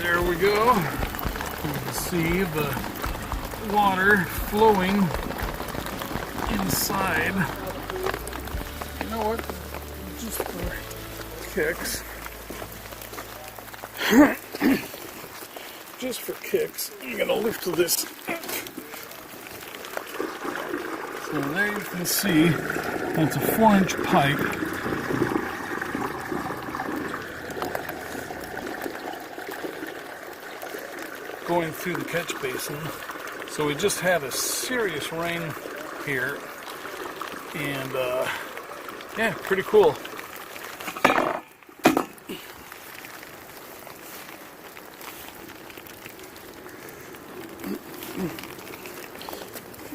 There we go. You can see the water flowing inside. You know what? Just for kicks. Just for kicks, I'm gonna lift this up. So there you can see that's a 4-inch pipe. Going through the catch basin. So we just had a serious rain here, and yeah, pretty cool.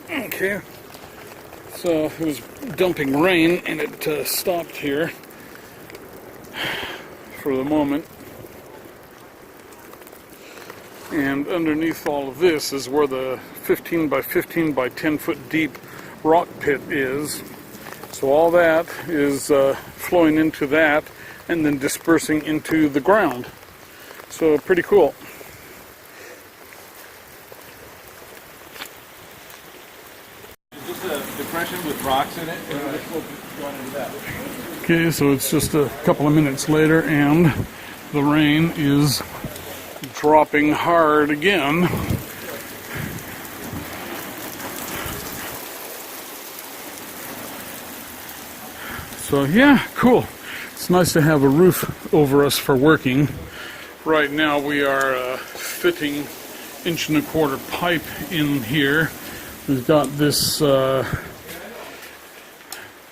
Okay, so it was dumping rain and it stopped here for the moment. And underneath all of this is where the 15 by 15 by 10 foot deep rock pit is. So all that is flowing into that and then dispersing into the ground. So pretty cool. Is this a depression with rocks in it? Going into that. Okay, so it's just a couple of minutes later and the rain is dropping hard again. So yeah, cool. It's nice to have a roof over us for working. Right now we are fitting 1.25 inch pipe in here. We've got this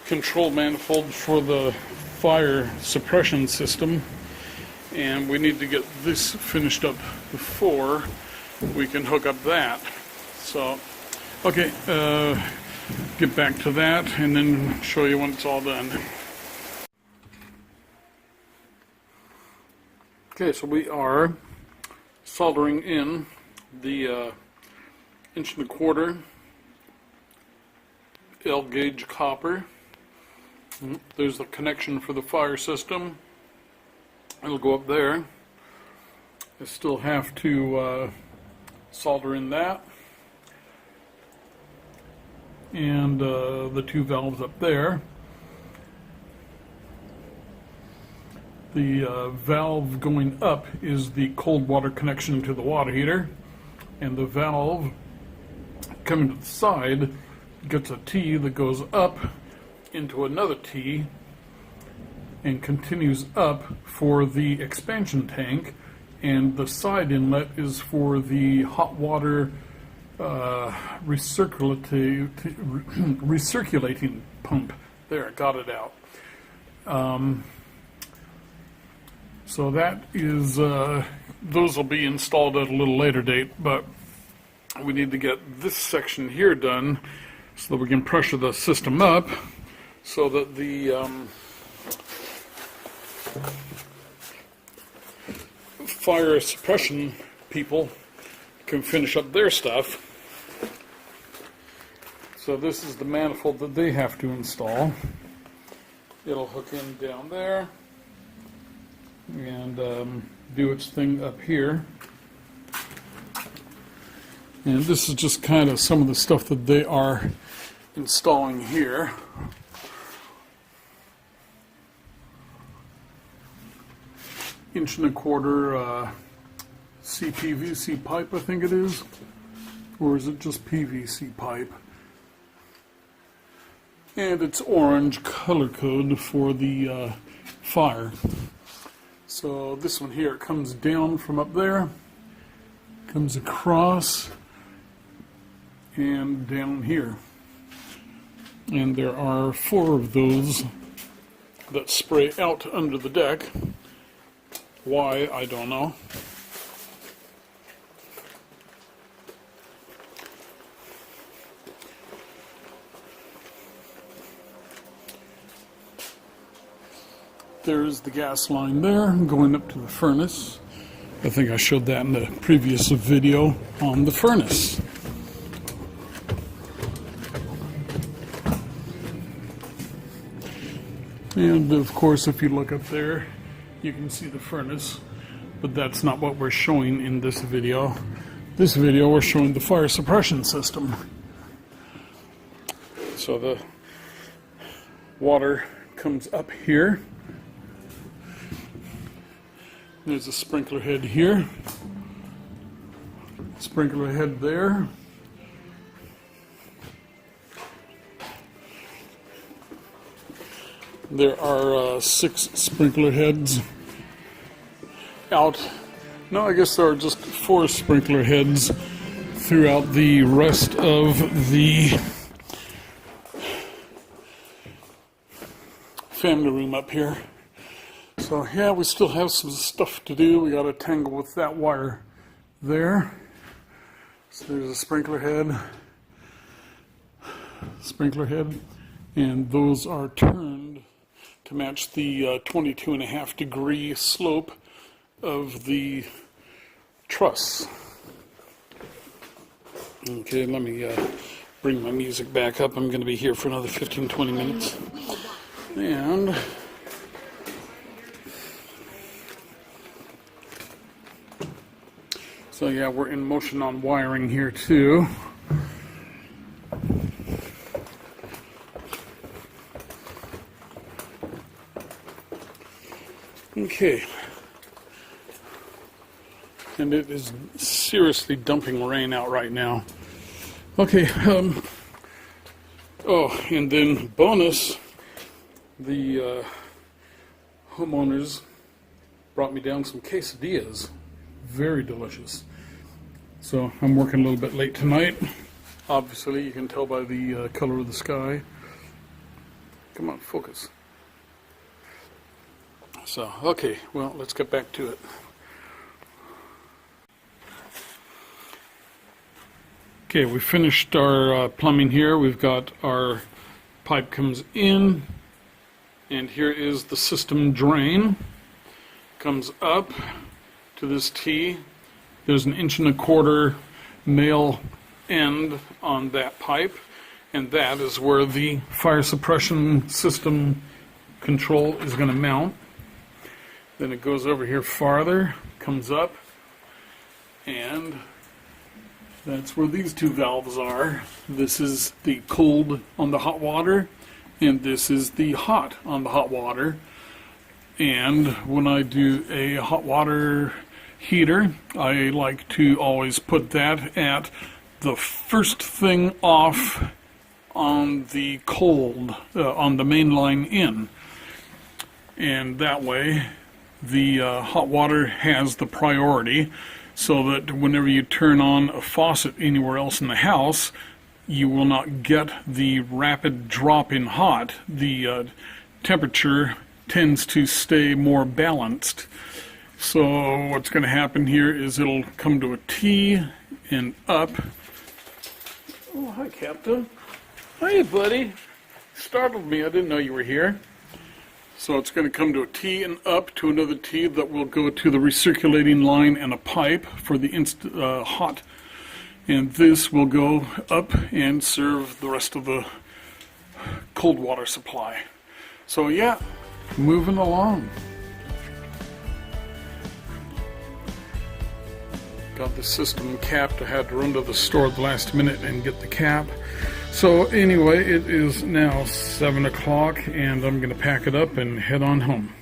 control manifold for the fire suppression system, and we need to get this finished up before we can hook up that. So, okay, get back to that and then show you when it's all done. Okay, so we are soldering in the 1.25 inch L gauge copper. There's the connection for the fire system. It'll go up there. I still have to solder in that. And the 2 valves up there. The valve going up is the cold water connection to the water heater. And the valve coming to the side gets a T that goes up into another T and continues up for the expansion tank, and the side inlet is for the hot water recirculating pump. There, got it out. So that is, those will be installed at a little later date, but we need to get this section here done so that we can pressure the system up so that the fire suppression people can finish up their stuff. So this is the manifold that they have to install. It'll hook in down there and do its thing up here. And this is just kind of some of the stuff that they are installing here. Inch and a quarter CPVC pipe, I think it is. Or is it just PVC pipe? And it's orange color code for the fire. So this one here, it comes down from up there, comes across, and down here. And there are 4 of those that spray out under the deck. Why, I don't know. There's the gas line there going up to the furnace. I think I showed that in the previous video on the furnace. And of course, if you look up there, you can see the furnace. but that's not what we're showing in this video. This video we're showing the fire suppression system. So the water comes up here. There's a sprinkler head here. Sprinkler head there. There are 6 sprinkler heads out. No, I guess there are just 4 sprinkler heads throughout the rest of the family room up here. So yeah, we still have some stuff to do. We got to tangle with that wire there. So there's a sprinkler head, and those are turned to match the 22.5 degree slope of the truss. Okay, let me bring my music back up. I'm going to be here for another 15-20 minutes. And so yeah, we're in motion on wiring here too. Okay. And it is seriously dumping rain out right now. Okay, oh, and then bonus, the homeowners brought me down some quesadillas. Very delicious. So I'm working a little bit late tonight. Obviously, you can tell by the color of the sky. Come on, focus. So, okay, well, let's get back to it. Okay, we finished our plumbing here. We've got our pipe comes in, and here is the system drain. Comes up to this T. There's an 1.25 inch male end on that pipe, and that is where the fire suppression system control is going to mount. Then it goes over here farther, comes up, and that's where these 2 valves are. This is the cold on the hot water, and this is the hot on the hot water. And when I do a hot water heater, I like to always put that at the first thing off on the cold, on the main line in. And that way, the hot water has the priority, so that whenever you turn on a faucet anywhere else in the house, you will not get the rapid drop in hot. The temperature tends to stay more balanced. So what's going to happen here is it'll come to a T and up. Oh, hi, Captain. Hiya, buddy. Startled me. I didn't know you were here. So it's going to come to a T and up to another T that will go to the recirculating line and a pipe for the hot. And this will go up and serve the rest of the cold water supply. So yeah, moving along. Got the system capped. I had to run to the store at the last minute and get the cap. So anyway, it is now 7 o'clock, and I'm going to pack it up and head on home.